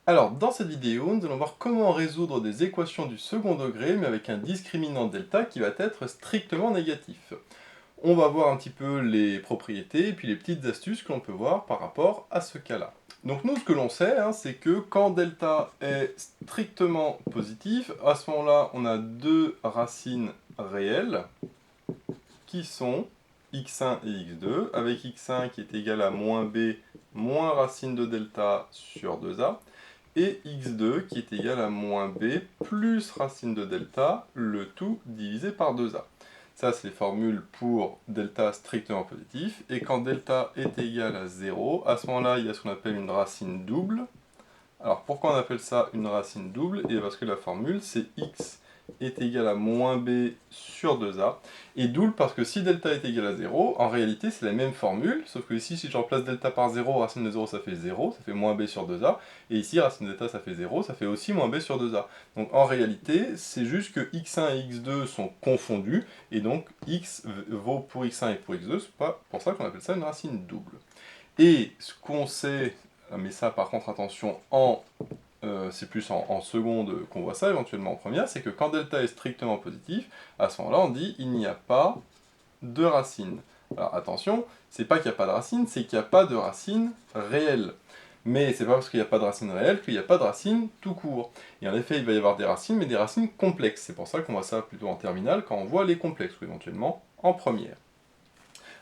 Alors, dans cette vidéo, nous allons voir comment résoudre des équations du second degré, mais avec un discriminant delta qui va être strictement négatif. On va voir un petit peu les propriétés et puis les petites astuces que l'on peut voir par rapport à ce cas-là. Donc nous, ce que l'on sait, c'est que quand delta est strictement positif, à ce moment-là, on a deux racines réelles qui sont x1 et x2, avec x1 qui est égal à moins b moins racine de delta sur 2a, et x2 qui est égal à moins b plus racine de delta, le tout divisé par 2a. Ça, c'est les formules pour delta strictement positif. Et quand delta est égal à 0, à ce moment-là, il y a ce qu'on appelle une racine double. Alors, pourquoi on appelle ça une racine double? Et parce que la formule, c'est x est égal à moins b sur 2a. Et double parce que si delta est égal à 0, en réalité, c'est la même formule, sauf que ici, si je remplace delta par 0, racine de 0, ça fait 0, ça fait moins b sur 2a. Et ici, racine de delta, ça fait 0, ça fait aussi moins b sur 2a. Donc, en réalité, c'est juste que x1 et x2 sont confondus, et donc x vaut pour x1 et pour x2, c'est pas pour ça qu'on appelle ça une racine double. Et ce qu'on sait, mais ça par contre attention, c'est plus en seconde qu'on voit ça, éventuellement en première, c'est que quand delta est strictement positif, à ce moment-là on dit il n'y a pas de racine. Alors attention, c'est pas qu'il n'y a pas de racine, c'est qu'il n'y a pas de racine réelle. Mais c'est pas parce qu'il n'y a pas de racine réelle qu'il n'y a pas de racine tout court. Et en effet, il va y avoir des racines, mais des racines complexes. C'est pour ça qu'on voit ça plutôt en terminale quand on voit les complexes, ou éventuellement en première.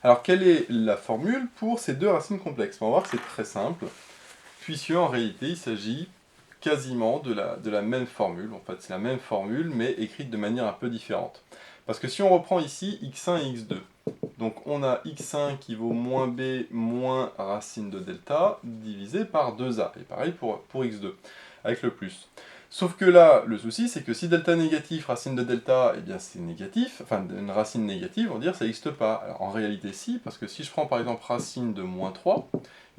Alors, quelle est la formule pour ces deux racines complexes? On va voir que c'est très simple, puisque en réalité, il s'agit quasiment de la même formule. En fait, c'est la même formule, mais écrite de manière un peu différente. Parce que si on reprend ici x1 et x2, donc on a x1 qui vaut moins b moins racine de delta divisé par 2a. Et pareil pour x2, avec le plus. Sauf que là, le souci, c'est que si delta est négatif, racine de delta, eh bien c'est négatif, enfin une racine négative, on va dire ça n'existe pas. Alors en réalité si, parce que si je prends par exemple racine de moins 3,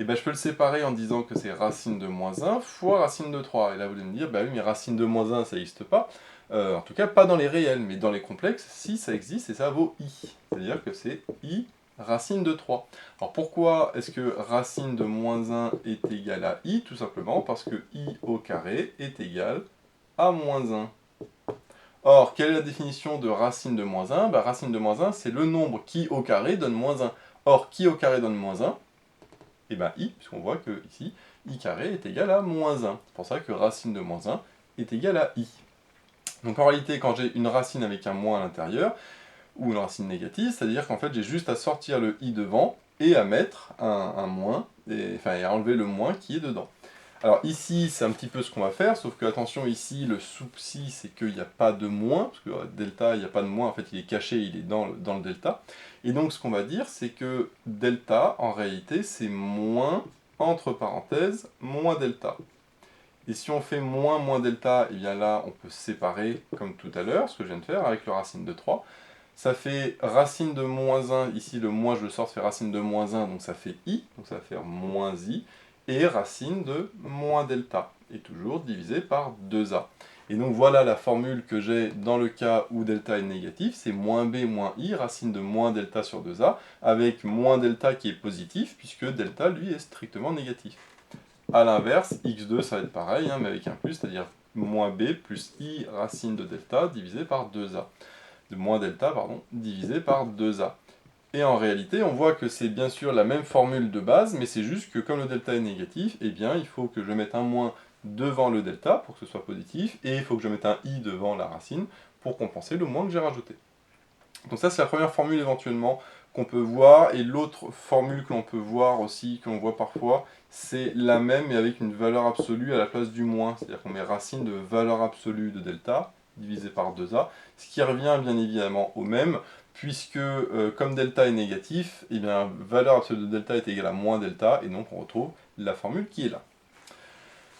eh ben, je peux le séparer en disant que c'est racine de moins 1 fois racine de 3. Et là vous allez me dire, bah oui mais racine de moins 1 ça n'existe pas. En tout cas pas dans les réels, mais dans les complexes, si ça existe et ça vaut i. C'est-à-dire que c'est i racine de 3. Alors pourquoi est-ce que racine de moins 1 est égal à i? Tout simplement parce que i au carré est égal à moins 1. Or, quelle est la définition de racine de moins 1? Bah, racine de moins 1, c'est le nombre qui au carré donne moins 1. Or, qui au carré donne moins 1? Et bien i, puisqu'on voit que ici, i carré est égal à moins 1. C'est pour ça que racine de moins 1 est égal à i. Donc en réalité, quand j'ai une racine avec un moins à l'intérieur, ou une racine négative, c'est-à-dire qu'en fait j'ai juste à sortir le i devant et à mettre un moins, et à enlever le moins qui est dedans. Alors ici c'est un petit peu ce qu'on va faire, sauf que attention ici le souci c'est qu'il n'y a pas de moins, parce que delta il n'y a pas de moins, en fait il est caché, il est dans le delta. Et donc ce qu'on va dire c'est que delta en réalité c'est moins, entre parenthèses, moins delta. Et si on fait moins moins delta, et bien là on peut séparer comme tout à l'heure, ce que je viens de faire avec le racine de 3. Ça fait racine de moins 1, ici le moins je le sors, ça fait racine de moins 1, donc ça fait i, donc ça va faire moins i, et racine de moins delta, et toujours divisé par 2a. Et donc voilà la formule que j'ai dans le cas où delta est négatif, c'est moins b moins i, racine de moins delta sur 2a, avec moins delta qui est positif, puisque delta lui est strictement négatif. A l'inverse, x2 ça va être pareil, mais avec un plus, c'est-à-dire moins b plus i racine de delta divisé par 2a. De moins delta, pardon, divisé par 2a. Et en réalité, on voit que c'est bien sûr la même formule de base, mais c'est juste que comme le delta est négatif, eh bien il faut que je mette un moins devant le delta pour que ce soit positif, et il faut que je mette un i devant la racine pour compenser le moins que j'ai rajouté. Donc ça c'est la première formule éventuellement qu'on peut voir, et l'autre formule que l'on peut voir aussi, que l'on voit parfois, c'est la même mais avec une valeur absolue à la place du moins, c'est-à-dire qu'on met racine de valeur absolue de delta divisé par 2a, ce qui revient bien évidemment au même, puisque comme delta est négatif, et bien valeur absolue de delta est égale à moins delta, et donc on retrouve la formule qui est là.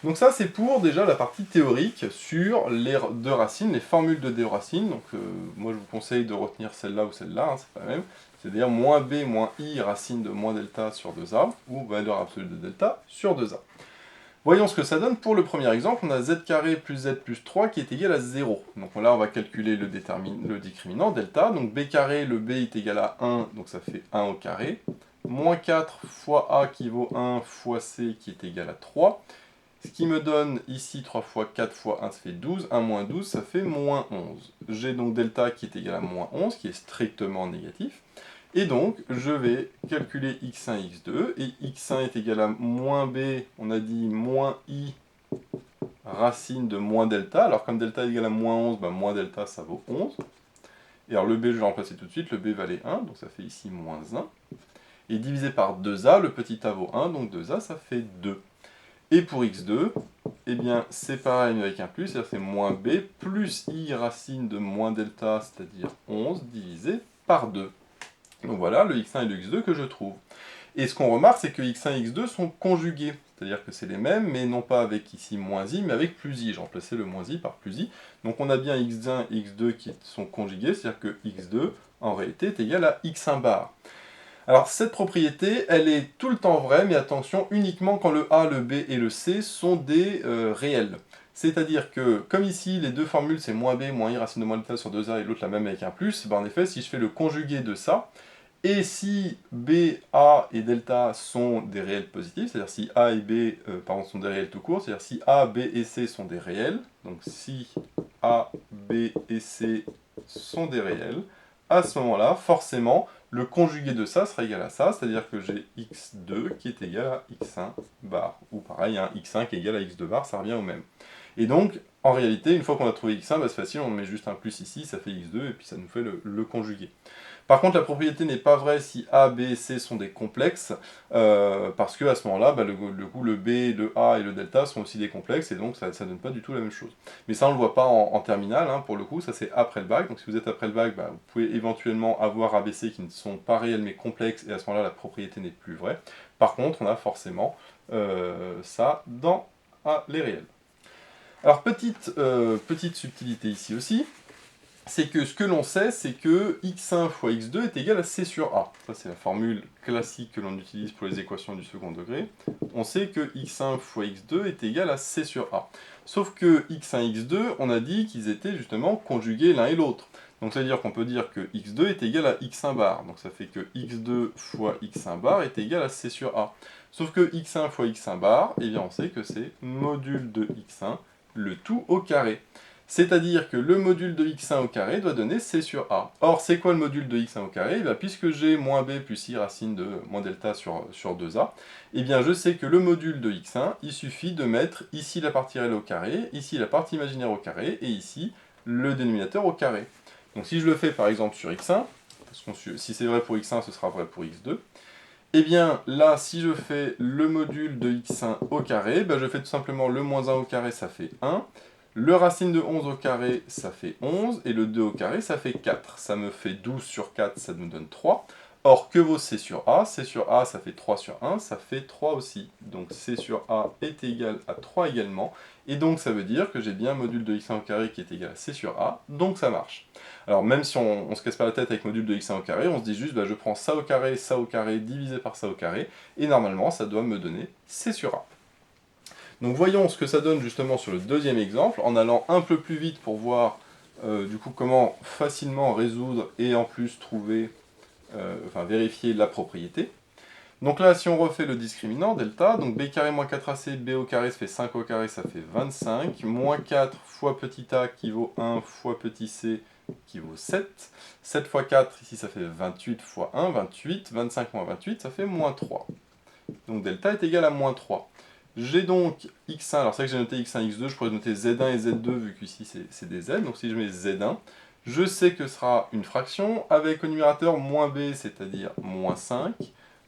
Donc ça c'est pour déjà la partie théorique sur les deux racines, les formules de deux racines. Donc moi je vous conseille de retenir celle-là ou celle-là, c'est pas la même. C'est-à-dire moins b moins i racine de moins delta sur 2a, ou valeur absolue de delta sur 2a. Voyons ce que ça donne pour le premier exemple. On a z carré plus z plus 3 qui est égal à 0. Donc là on va calculer le discriminant delta. Donc b carré, le b est égal à 1, donc ça fait 1 au carré. Moins 4 fois a qui vaut 1 fois c qui est égal à 3. Ce qui me donne ici 3 fois 4 fois 1, ça fait 12. 1 moins 12, ça fait moins 11. J'ai donc delta qui est égal à moins 11, qui est strictement négatif. Et donc, je vais calculer x1, x2, et x1 est égal à moins b, on a dit moins i racine de moins delta. Alors, comme delta est égal à moins 11, ben, moins delta, ça vaut 11. Et alors, le b, je vais remplacer tout de suite, le b valait 1, donc ça fait ici moins 1. Et divisé par 2a, le petit a vaut 1, donc 2a, ça fait 2. Et pour x2, eh bien, c'est pareil, mais avec un plus, c'est-à-dire c'est moins b plus i racine de moins delta, c'est-à-dire 11, divisé par 2. Donc voilà le x1 et le x2 que je trouve. Et ce qu'on remarque, c'est que x1 et x2 sont conjugués. C'est-à-dire que c'est les mêmes, mais non pas avec ici moins i, mais avec plus i. J'ai remplacé le moins i par plus i. Donc on a bien x1 et x2 qui sont conjugués, c'est-à-dire que x2, en réalité, est égal à x1 bar. Alors cette propriété, elle est tout le temps vraie, mais attention, uniquement quand le a, le b et le c sont des réels. C'est-à-dire que, comme ici, les deux formules, c'est moins b, moins i racine de moins delta sur 2a, et l'autre la même avec un plus, ben en effet, si je fais le conjugué de ça, et si B, A et delta sont des réels positifs, c'est-à-dire si A et B sont des réels tout court, c'est-à-dire si A, B et C sont des réels, donc si A, B et C sont des réels, à ce moment-là, forcément, le conjugué de ça sera égal à ça, c'est-à-dire que j'ai x2 qui est égal à x1 bar, ou pareil, un x1 qui est égal à x2 bar, ça revient au même. Et donc, en réalité, une fois qu'on a trouvé x1, bah, c'est facile, on met juste un plus ici, ça fait x2, et puis ça nous fait le conjugué. Par contre, la propriété n'est pas vraie si A, B et C sont des complexes, parce que à ce moment-là, bah, le B, le A et le delta sont aussi des complexes, et donc ça ne donne pas du tout la même chose. Mais ça, on ne le voit pas en terminale, hein, pour le coup, ça c'est après le bac, donc si vous êtes après le bac, bah, vous pouvez éventuellement avoir A, B, C qui ne sont pas réels mais complexes, et à ce moment-là, la propriété n'est plus vraie. Par contre, on a forcément ça dans les réels. Alors, petite subtilité ici aussi, c'est que ce que l'on sait, c'est que x1 fois x2 est égal à c sur a. Ça, c'est la formule classique que l'on utilise pour les équations du second degré. On sait que x1 fois x2 est égal à c sur a. Sauf que x1 x2, on a dit qu'ils étaient justement conjugués l'un et l'autre. Donc, ça veut dire qu'on peut dire que x2 est égal à x1 bar. Donc, ça fait que x2 fois x1 bar est égal à c sur a. Sauf que x1 fois x1 bar, eh bien, on sait que c'est module de x1, le tout au carré. C'est-à-dire que le module de x1 au carré doit donner c sur a. Or, c'est quoi le module de x1 au carré? Eh bien, puisque j'ai moins b plus i racine de moins delta sur 2a, eh bien, je sais que le module de x1, il suffit de mettre ici la partie réelle au carré, ici la partie imaginaire au carré, et ici le dénominateur au carré. Donc si je le fais par exemple sur x1, parce que si c'est vrai pour x1, ce sera vrai pour x2, eh bien, là, si je fais le module de x1 au carré, ben, je fais tout simplement le moins 1 au carré, ça fait 1. Le racine de 11 au carré, ça fait 11. Et le 2 au carré, ça fait 4. Ça me fait 12 sur 4, ça nous donne 3. Or, que vaut c sur a? C sur a, ça fait 3 sur 1, ça fait 3 aussi. Donc c sur a est égal à 3 également. Et donc, ça veut dire que j'ai bien module de x1 au carré qui est égal à c sur a. Donc, ça marche. Alors même si on ne se casse pas la tête avec module de x1 au carré, on se dit juste, bah, je prends ça au carré, divisé par ça au carré, et normalement ça doit me donner c sur a. Donc voyons ce que ça donne justement sur le deuxième exemple, en allant un peu plus vite pour voir du coup comment facilement résoudre et en plus trouver, vérifier la propriété. Donc là, si on refait le discriminant, delta, donc b carré moins 4ac, b au carré, ça fait 5 au carré, ça fait 25, moins 4 fois petit a qui vaut 1 fois petit c qui vaut 7. 7 fois 4, ici ça fait 28 fois 1, 28, 25 moins 28, ça fait moins 3. Donc delta est égal à moins 3. J'ai donc x1, alors c'est vrai que j'ai noté x1, x2, je pourrais noter z1 et z2 vu qu'ici c'est des z, donc si je mets z1, je sais que ce sera une fraction avec au numérateur moins b, c'est-à-dire moins 5,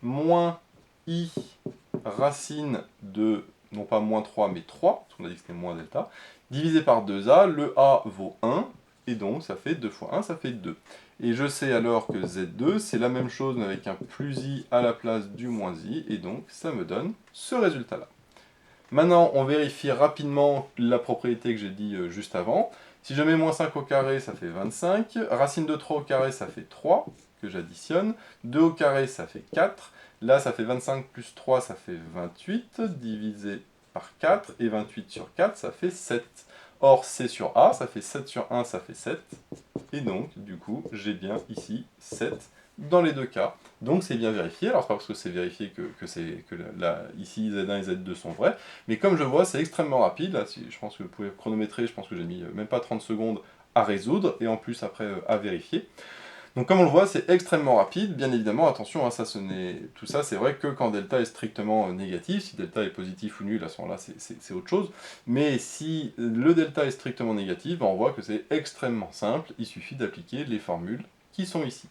moins i racine de, non pas moins 3, mais 3, parce qu'on a dit que c'était moins delta, divisé par 2a, le a vaut 1, et donc ça fait 2 fois 1, ça fait 2. Et je sais alors que z2, c'est la même chose, mais avec un plus i à la place du moins i, et donc ça me donne ce résultat-là. Maintenant, on vérifie rapidement la propriété que j'ai dit juste avant. Si je mets moins 5 au carré, ça fait 25. Racine de 3 au carré, ça fait 3, que j'additionne. 2 au carré, ça fait 4. Là, ça fait 25 plus 3, ça fait 28, divisé par 4. Et 28 sur 4, ça fait 7. Or, C sur A, ça fait 7 sur 1, ça fait 7. Et donc, du coup, j'ai bien ici 7 dans les deux cas. Donc c'est bien vérifié, alors c'est pas parce que c'est vérifié que ici Z1 et Z2 sont vrais, mais comme je vois c'est extrêmement rapide, là je pense que vous pouvez chronométrer, je pense que j'ai mis même pas 30 secondes à résoudre, et en plus après à vérifier. Donc comme on le voit, c'est extrêmement rapide, bien évidemment, attention, hein, tout ça c'est vrai que quand delta est strictement négatif, si delta est positif ou nul, à ce moment-là c'est autre chose, mais si le delta est strictement négatif, ben, on voit que c'est extrêmement simple, il suffit d'appliquer les formules qui sont ici.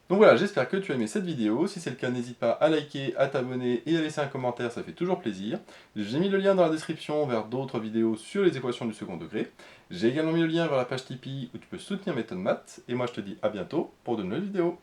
Donc voilà, j'espère que tu as aimé cette vidéo. Si c'est le cas, n'hésite pas à liker, à t'abonner et à laisser un commentaire, ça fait toujours plaisir. J'ai mis le lien dans la description vers d'autres vidéos sur les équations du second degré. J'ai également mis le lien vers la page Tipeee où tu peux soutenir Méthode Maths. Et moi je te dis à bientôt pour de nouvelles vidéos.